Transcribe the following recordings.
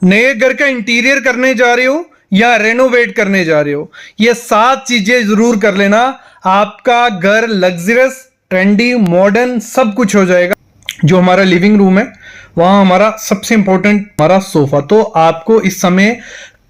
नए घर का इंटीरियर करने जा रहे हो या रेनोवेट करने जा रहे हो, ये 7 चीजें जरूर कर लेना। आपका घर लग्जरियस, ट्रेंडी, मॉडर्न सब कुछ हो जाएगा। जो हमारा लिविंग रूम है वहां हमारा सबसे इंपॉर्टेंट हमारा सोफा, तो आपको इस समय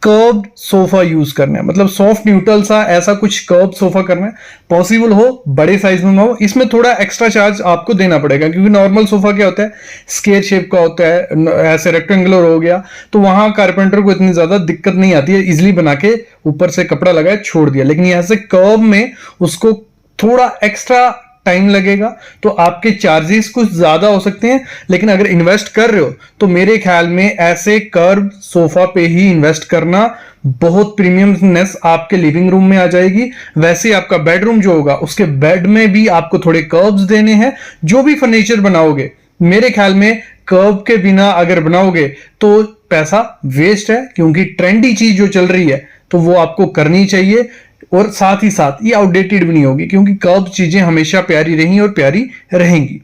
कर्व्ड सोफा यूज करना है, मतलब सॉफ्ट न्यूट्रल सा ऐसा कुछ कर्व सोफा करना है। पॉसिबल हो बड़े साइज में हो, इसमें थोड़ा एक्स्ट्रा चार्ज आपको देना पड़ेगा, क्योंकि नॉर्मल सोफा क्या होता है, स्क्वायर शेप का होता है, ऐसे रेक्टेंगुलर हो गया, तो वहां कारपेंटर को इतनी ज्यादा दिक्कत नहीं आती है, इजिली बना के ऊपर से कपड़ा लगाए छोड़ दिया। लेकिन यहां से कर्व में उसको थोड़ा एक्स्ट्रा टाइम लगेगा, तो आपके चार्जेस कुछ ज्यादा हो सकते हैं। लेकिन अगर इन्वेस्ट कर रहे हो तो मेरे ख्याल में ऐसे कर्व सोफा पे ही इन्वेस्ट करना, बहुत प्रीमियमनेस आपके लिविंग रूम में आ जाएगी। वैसे आपका बेडरूम जो होगा उसके बेड में भी आपको थोड़े कर्व्स देने हैं। जो भी फर्नीचर बनाओगे मेरे ख्याल में कर्व के बिना अगर बनाओगे तो पैसा वेस्ट है, क्योंकि ट्रेंडी चीज जो चल रही है तो वो आपको करनी चाहिए, और साथ ही साथ ये आउटडेटेड भी नहीं होगी, क्योंकि कर्व चीजें हमेशा प्यारी रही और प्यारी रहेंगी।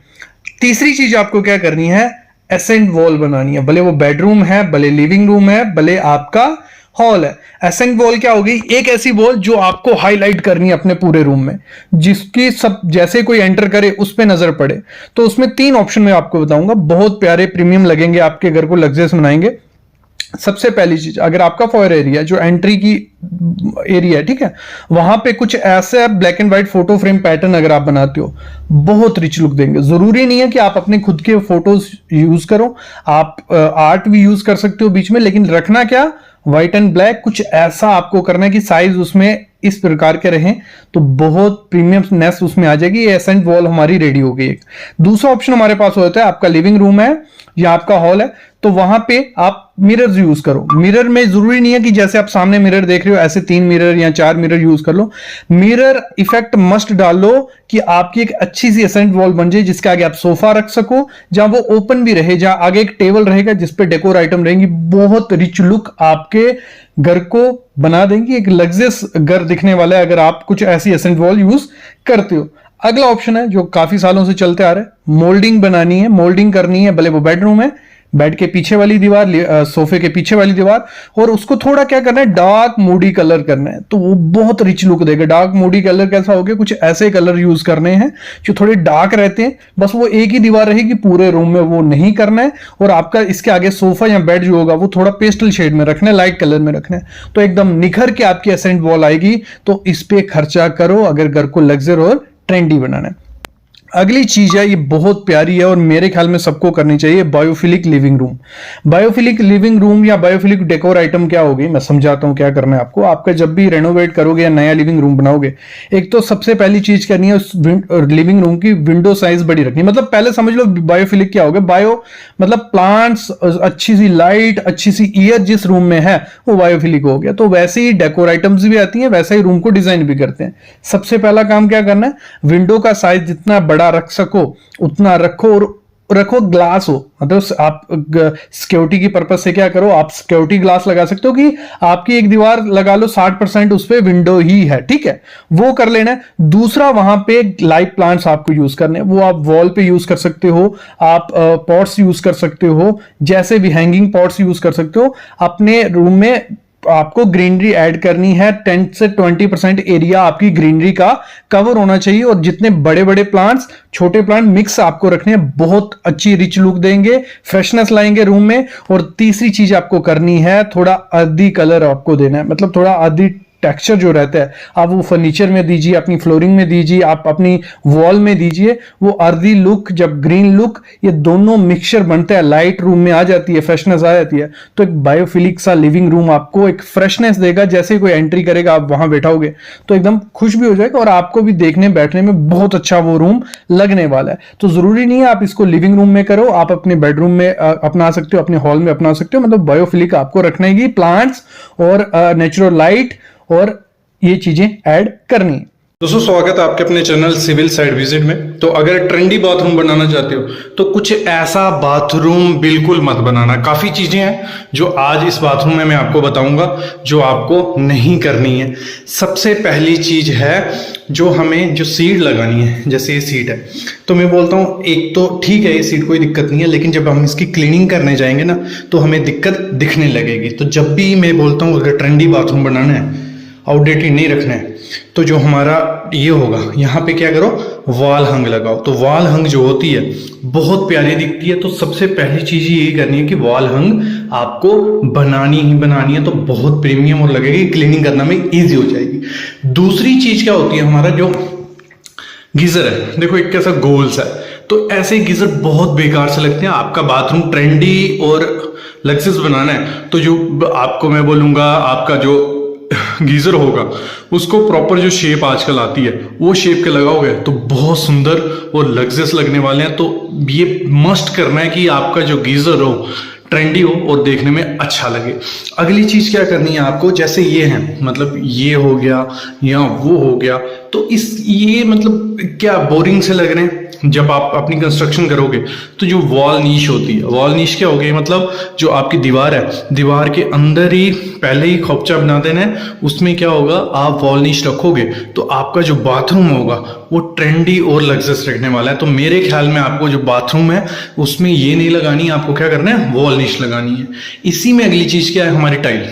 तीसरी चीज आपको क्या करनी है, एसेंट वॉल बनानी है, भले वो बेडरूम है, भले लिविंग रूम है, भले आपका हॉल है। एसेंट वॉल क्या होगी, एक ऐसी वॉल जो आपको हाईलाइट करनी है अपने पूरे रूम में, जिसकी सब जैसे कोई एंटर करे उस पे नजर पड़े। तो उसमें 3 ऑप्शन मैं आपको बताऊंगा, बहुत प्यारे प्रीमियम लगेंगे, आपके घर को लग्जरियस बनाएंगे। सबसे पहली चीज, अगर आपका फॉयर एरिया जो एंट्री की एरिया है, ठीक है, वहां पे कुछ ऐसे black and white photo frame pattern अगर आप बनाते हो, बहुत रिच लुक देंगे। जरूरी नहीं है कि आप अपने खुद के फोटोज यूज करो, आप आर्ट भी यूज कर सकते हो बीच में, लेकिन रखना क्या, व्हाइट एंड ब्लैक कुछ ऐसा आपको करना है कि साइज उसमें इस प्रकार के रहें, तो बहुत प्रीमियमनेस उसमें आ जाएगी। ये एसेंट वॉल हमारी रेडी हो गई। एक दूसरा ऑप्शन हमारे पास होता है, आपका लिविंग रूम है या आपका हॉल है, तो वहां पे आप मिरर्स यूज करो। मिरर में जरूरी नहीं है कि जैसे आप सामने मिरर देख रहे हो ऐसे 3 मिरर या 4 मिरर यूज कर लो। मिरर इफेक्ट मस्ट डाल लो कि आपकी एक अच्छी सी एसेंट वॉल बन जाए, जिसके आगे आप सोफा रख सको, जहां वो ओपन भी रहे, जहां आगे एक टेबल रहेगा जिसपे डेकोर आइटम रहेंगी। बहुत रिच लुक आपके घर को बना देंगी, एक लग्जरियस घर दिखने वाला है अगर आप कुछ ऐसी एसेंट वॉल यूज करते हो। अगला ऑप्शन है जो काफी सालों से चलते आ रहा है, मोल्डिंग बनानी है, मोल्डिंग करनी है, भले वो बेडरूम है, बेड के पीछे वाली दीवार, सोफे के पीछे वाली दीवार, और उसको थोड़ा क्या करना है, डार्क मूडी कलर करना है, तो वो बहुत रिच लुक देगा। डार्क मूडी कलर कैसा हो गया, कुछ ऐसे कलर यूज करने हैं जो थोड़े डार्क रहते हैं, बस वो एक ही दीवार रहेगी पूरे रूम में, वो नहीं करना है। और आपका इसके आगे सोफा या बेड जो होगा वो थोड़ा पेस्टल शेड में रखना है, लाइट कलर में रखना है, तो एकदम निखर के आपकी एसेंट वॉल आएगी। तो इस पे खर्चा करो अगर घर को लग्जर और ट्रेंडी बनाना है। अगली चीज है, ये बहुत प्यारी है और मेरे ख्याल में सबको करनी चाहिए, biophilic living room. Biophilic living room या बायोफिलिक डेकोर आइटम क्या होगी, मैं समझाता हूं क्या करना है आपको। आपका जब भी रेनोवेट करोगे या नया लिविंग रूम बनाओगे, एक तो सबसे पहली चीज करनी है, उस लिविंग रूम की विंडो साइज बड़ी रखनी। मतलब पहले समझ लो बायोफिलिक क्या होगा, बायो मतलब प्लांट्स, अच्छी सी लाइट, अच्छी सी एयर जिस रूम में है वो बायोफिलिक हो गया। तो वैसे ही डेकोर आइटम्स भी आती हैं, वैसे ही रूम को डिजाइन भी करते हैं। सबसे पहला काम क्या करना है, विंडो का साइज जितना बड़ा रख सको उतना रखो, और रखो ग्लास हो, मतलब आप सिक्योरिटी की पर्पज से क्या करो, आप सिक्योरिटी ग्लास लगा सकते हो कि आपकी एक दीवार लगा लो 60% उस पे विंडो ही है, ठीक है, वो कर लेना है। दूसरा, वहां पे लाइव प्लांट्स आपको यूज करने, वो आप वॉल पे यूज कर सकते हो, आप पॉट्स यूज कर सकते हो, जैसे भी हैंगिंग पॉट्स यूज कर सकते हो। अपने रूम में आपको ग्रीनरी ऐड करनी है, 10 से 20% एरिया आपकी ग्रीनरी का कवर होना चाहिए, और जितने बड़े बड़े प्लांट्स, छोटे प्लांट मिक्स आपको रखने हैं, बहुत अच्छी रिच लुक देंगे, फ्रेशनेस लाएंगे रूम में। और तीसरी चीज आपको करनी है, थोड़ा अर्दी कलर आपको देना है, मतलब थोड़ा अर्दी टेक्सचर जो रहता है आप वो फर्नीचर में दीजिए, अपनी फ्लोरिंग में दीजिए, आप अपनी वॉल में दीजिए। वो अर्दी लुक जब ग्रीन लुक, ये दोनों मिक्सचर बनता है, लाइट रूम में आ जाती है, फ्रेशनेस आ जाती है, तो एक बायोफिलिक सा लिविंग रूम आपको एक फ्रेशनेस देगा। जैसे कोई एंट्री करेगा आप वहां बैठाओगे तो एकदम खुश भी हो जाएगा, और आपको भी देखने बैठने में बहुत अच्छा वो रूम लगने वाला है। तो जरूरी नहीं है आप इसको लिविंग रूम में करो, आप अपने बेडरूम में अपना सकते हो, अपने हॉल में अपना सकते हो। मतलब बायोफिलिक आपको रखना है, प्लांट्स और नेचुरल लाइट और ये चीजें ऐड करनी है। दोस्तों स्वागत है आपके अपने चैनल सिविल साइड विजिट में। तो अगर ट्रेंडी बाथरूम बनाना चाहते हो तो कुछ ऐसा बाथरूम बिल्कुल मत बनाना। काफी चीजें हैं जो आज इस बाथरूम में मैं आपको बताऊंगा जो आपको नहीं करनी है। सबसे पहली चीज है जो हमें जो सीट लगानी है, जैसे ये सीट है तो मैं बोलता हूँ एक तो ठीक है ये सीट कोई दिक्कत नहीं है, लेकिन जब हम इसकी क्लीनिंग करने जाएंगे ना तो हमें दिक्कत दिखने लगेगी। तो जब भी मैं बोलता हूँ अगर ट्रेंडी बाथरूम बनाना है, आउटडेटेड नहीं रखना है, तो जो हमारा ये होगा यहाँ पे क्या करो, वॉल हंग लगाओ। तो वॉल हंग जो होती है बहुत प्यारी दिखती है। तो सबसे पहली चीज यही करनी है कि वॉल हंग आपको बनानी ही बनानी है, तो बहुत प्रीमियम और लगेगी, क्लीनिंग करना में इजी हो जाएगी। दूसरी चीज क्या होती है, हमारा जो गीजर है, देखो एक कैसा गोल्स है, तो ऐसे गीजर बहुत बेकार से लगते हैं। आपका बाथरूम ट्रेंडी और लग्जरियस बनाना है तो जो आपको मैं बोलूंगा आपका जो गीजर होगा उसको प्रॉपर जो शेप आजकल आती है वो शेप के लगाओगे तो बहुत सुंदर और लग्जरियस लगने वाले हैं। तो ये मस्ट करना है कि आपका जो गीजर हो ट्रेंडी हो और देखने में अच्छा लगे। अगली चीज क्या करनी है आपको, जैसे ये है, मतलब ये हो गया या वो हो गया, तो ये मतलब क्या बोरिंग से लग रहे हैं। जब आप अपनी कंस्ट्रक्शन करोगे तो जो वॉल नीश होती है, वॉल नीश क्या होगी, मतलब जो आपकी दीवार है, दीवार के अंदर ही पहले ही खोपचा बना देना है, उसमें क्या होगा आप वॉल नीश रखोगे तो आपका जो बाथरूम होगा वो ट्रेंडी और लग्जरियस रखने वाला है। तो मेरे ख्याल में आपको जो बाथरूम है उसमें ये नहीं लगानी, आपको क्या करना है, वॉल नीश लगानी है। इसी में अगली चीज क्या है, हमारी टाइल।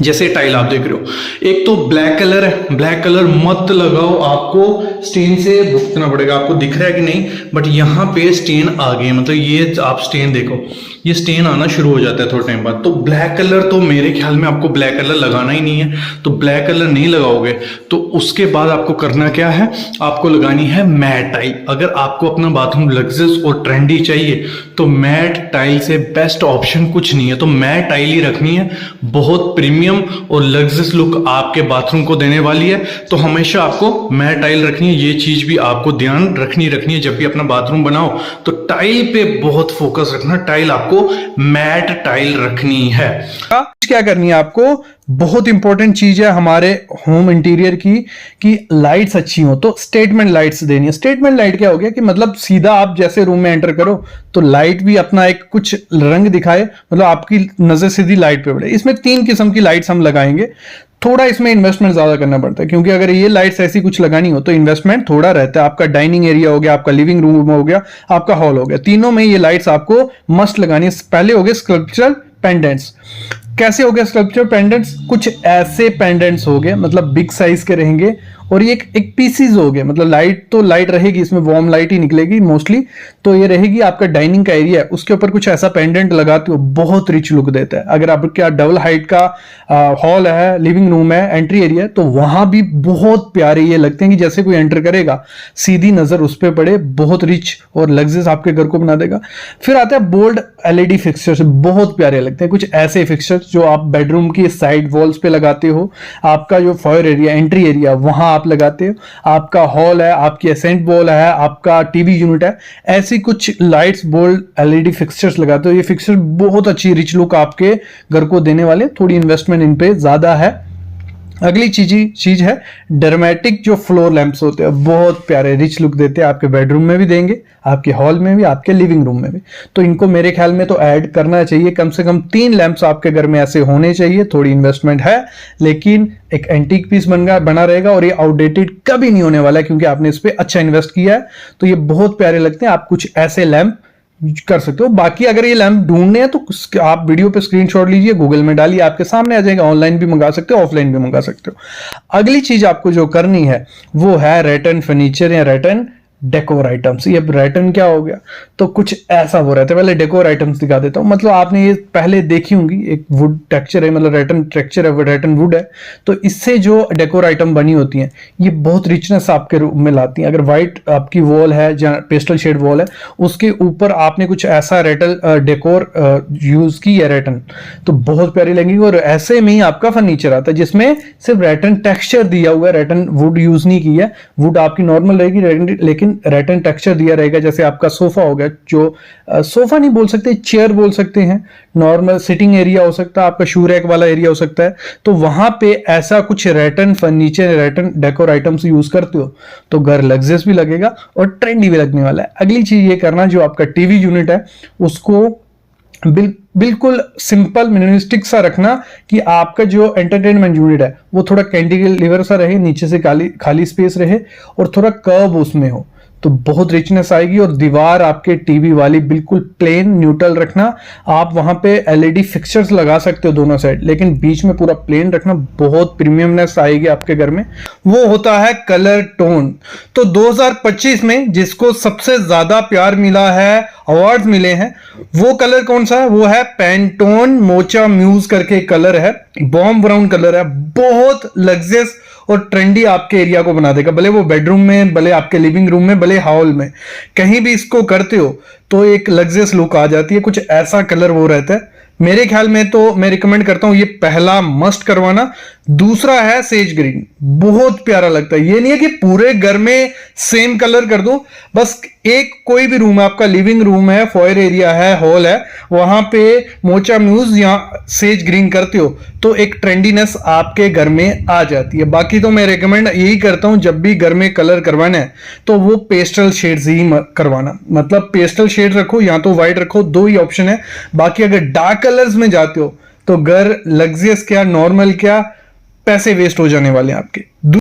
जैसे टाइल आप देख रहे हो, एक तो ब्लैक कलर है, ब्लैक कलर मत लगाओ, आपको स्टेन से भुगतना पड़ेगा। आपको दिख रहा है कि नहीं, बट यहाँ पे स्टेन आ गए, मतलब ये आप स्टेन देखो, ये स्टेन आना शुरू हो जाता है थोड़े टाइम बाद। तो ब्लैक कलर तो मेरे ख्याल में आपको ब्लैक कलर लगाना ही नहीं है। तो ब्लैक कलर नहीं लगाओगे तो उसके बाद आपको करना क्या है, आपको लगानी है मैट टाइल। अगर आपको अपना बाथरूम लग्जरियस और ट्रेंडी चाहिए तो मैट टाइल से बेस्ट ऑप्शन कुछ नहीं है। तो मैट टाइल ही रखनी है, बहुत प्रीमियम और लग्जरियस लुक आपके बाथरूम को देने वाली है। तो हमेशा आपको मैट टाइल रखनी है। ये चीज भी आपको ध्यान रखनी है जब भी अपना बाथरूम बनाओ तो टाइल पे बहुत फोकस रखना। टाइल आपको मैट टाइल रखनी है। क्या करनी है आपको, बहुत इंपॉर्टेंट चीज है हमारे होम इंटीरियर की कि लाइट्स अच्छी हो, तो स्टेटमेंट लाइट्स देनी है। स्टेटमेंट लाइट क्या हो गया कि मतलब सीधा आप जैसे रूम में एंटर करो तो लाइट भी अपना एक कुछ रंग दिखाए, मतलब आपकी नजर सीधी लाइट पे पड़े। इसमें 3 किस्म की लाइट्स हम लगाएंगे। थोड़ा इसमें इन्वेस्टमेंट ज्यादा करना पड़ता है क्योंकि अगर ये लाइट्स ऐसी कुछ लगानी हो तो इन्वेस्टमेंट थोड़ा रहता है। आपका डाइनिंग एरिया हो गया, आपका लिविंग रूम हो गया, आपका हॉल हो गया, तीनों में ये लाइट्स आपको मस्ट लगानी है। पहले हो गए स्कल्पचरल पेंडेंट्स। कैसे हो गए स्कल्पचर पेंडेंट्स, कुछ ऐसे पेंडेंट्स हो गए, मतलब बिग साइज के रहेंगे और ये एक पीसीज हो गए, मतलब लाइट तो लाइट रहेगी, इसमें वार्म लाइट ही निकलेगी मोस्टली। तो ये रहेगी आपका डाइनिंग का एरिया है, उसके ऊपर कुछ ऐसा पेंडेंट लगाते हो, बहुत रिच लुक देता है। अगर आपका डबल हाइट का हॉल है, लिविंग रूम है, एंट्री एरिया है, तो वहां भी बहुत प्यारे ये लगते हैं कि जैसे कोई एंटर करेगा सीधी नजर उस पर पड़े, बहुत रिच और लग्जरियस आपके घर को बना देगा। फिर आता है बोल्ड एलईडी फिक्सचर्स, बहुत प्यारे लगते हैं। कुछ ऐसे फिक्सचर्स जो आप बेडरूम की साइड वॉल्स पे लगाते हो, आपका जो फॉयर एरिया, एंट्री एरिया, वहां आप लगाते हो, आपका हॉल है, आपकी एसेंट वॉल है, आपका टीवी यूनिट है, ऐसी कुछ लाइट्स बोल्ड एलईडी फिक्सचर्स लगाते हो। ये फिक्सचर बहुत अच्छी रिच लुक आपके घर को देने वाले, थोड़ी इन्वेस्टमेंट इन पे ज्यादा है। अगली चीज है ड्रामेटिक जो फ्लोर लैंप्स होते हैं, बहुत प्यारे रिच लुक देते हैं, आपके बेडरूम में भी देंगे, आपके हॉल में भी, आपके लिविंग रूम में भी। तो इनको मेरे ख्याल में तो ऐड करना चाहिए, कम से कम 3 लैंप्स आपके घर में ऐसे होने चाहिए। थोड़ी इन्वेस्टमेंट है लेकिन एक एंटीक पीस बना रहेगा और ये आउटडेटेड कभी नहीं होने वाला है क्योंकि आपने इस पे अच्छा इन्वेस्ट किया है। तो ये बहुत प्यारे लगते हैं। आप कुछ ऐसे लैंप कर सकते हो। बाकी अगर ये लैंप ढूंढने हैं तो आप वीडियो पे स्क्रीनशॉट लीजिए, गूगल में डालिए, आपके सामने आ जाएगा। ऑनलाइन भी मंगा सकते हो, ऑफलाइन भी मंगा सकते हो। अगली चीज आपको जो करनी है वो है रैटन फर्नीचर या रैटन डेकोर आइटम्स। ये रैटन क्या हो गया, तो कुछ ऐसा हो रहता है। पहले डेकोर आइटम्स दिखा देता हूँ। मतलब आपने ये पहले देखी होंगी, एक वुड टेक्सचर है, मतलब रैटन टेक्सचर है, रैटन वुड है। तो इससे जो डेकोर आइटम बनी होती हैं ये बहुत रिचनेस आपके रूम में लाती हैं। अगर व्हाइट आपकी वॉल है या पेस्टल शेड वॉल है, उसके ऊपर आपने कुछ ऐसा रैटल डेकोर यूज की है रैटन, तो बहुत प्यारी लगेगी। और ऐसे में ही आपका फर्नीचर आता है जिसमें सिर्फ रैटन टेक्सचर दिया हुआ है, रैटन वुड यूज नहीं की है। वुड आपकी नॉर्मल रहेगी लेकिन लेकिन रैटन टेक्सचर दिया रहेगा। जैसे आपका सोफा हो गया, जो सोफा नहीं बोल सकते, चेयर बोल सकते हैं, नॉर्मल सिटिंग एरिया हो सकता है, आपका शू रैक वाला एरिया हो सकता है, तो वहां पे ऐसा कुछ rattan furniture, rattan decor items use करते हो तो घर लग्जरियस भी लगेगा और ट्रेंडी भी लगने वाला है। अगली चीज ये करना, जो आपका टीवी यूनिट है उसको बिल्कुल सिंपल मिनिमलिस्टिक सा रखना, कि आपका जो एंटरटेनमेंट यूनिट है वो थोड़ा कैंटिलीवर सा रहे, नीचे से खाली स्पेस रहे और थोड़ा कर्व उसमें हो, तो बहुत रिचनेस आएगी। और दीवार आपके टीवी वाली बिल्कुल प्लेन न्यूट्रल रखना। आप वहां पे एलईडी फिक्सचर्स लगा सकते हो दोनों साइड, लेकिन बीच में पूरा प्लेन रखना, बहुत प्रीमियमनेस आएगी आपके घर में। वो होता है कलर टोन। तो 2025 में जिसको सबसे ज्यादा प्यार मिला है, अवार्ड्स मिले हैं, वो कलर कौन सा है? वो है पैंटोन मोचा म्यूज करके कलर है, बॉम्ब ब्राउन कलर है, बहुत लग्जरियस और ट्रेंडी आपके एरिया को बना देगा। भले वो बेडरूम में, भले आपके लिविंग रूम में, भले हॉल में, कहीं भी इसको करते हो तो एक लग्जरियस लुक आ जाती है। कुछ ऐसा कलर वो रहता है। मेरे ख्याल में तो मैं रिकमेंड करता हूं ये पहला मस्ट करवाना। दूसरा है सेज ग्रीन, बहुत प्यारा लगता है। ये नहीं है कि पूरे घर में सेम कलर कर दो, बस एक कोई भी रूम है, आपका लिविंग रूम है, फॉयर एरिया है, हॉल है, वहां पे मोचा म्यूज या सेज ग्रीन करते हो तो एक ट्रेंडीनेस आपके घर में आ जाती है। बाकी तो मैं रिकमेंड यही करता हूं, जब भी घर में कलर करवाना है तो वो पेस्टल शेड्स ही करवाना, मतलब पेस्टल शेड रखो या तो व्हाइट रखो, दो ही ऑप्शन है। बाकी अगर डार्क कलर्स में जाते हो तो घर लग्जरियस क्या, नॉर्मल क्या, पैसे वेस्ट हो जाने वाले हैं आपके।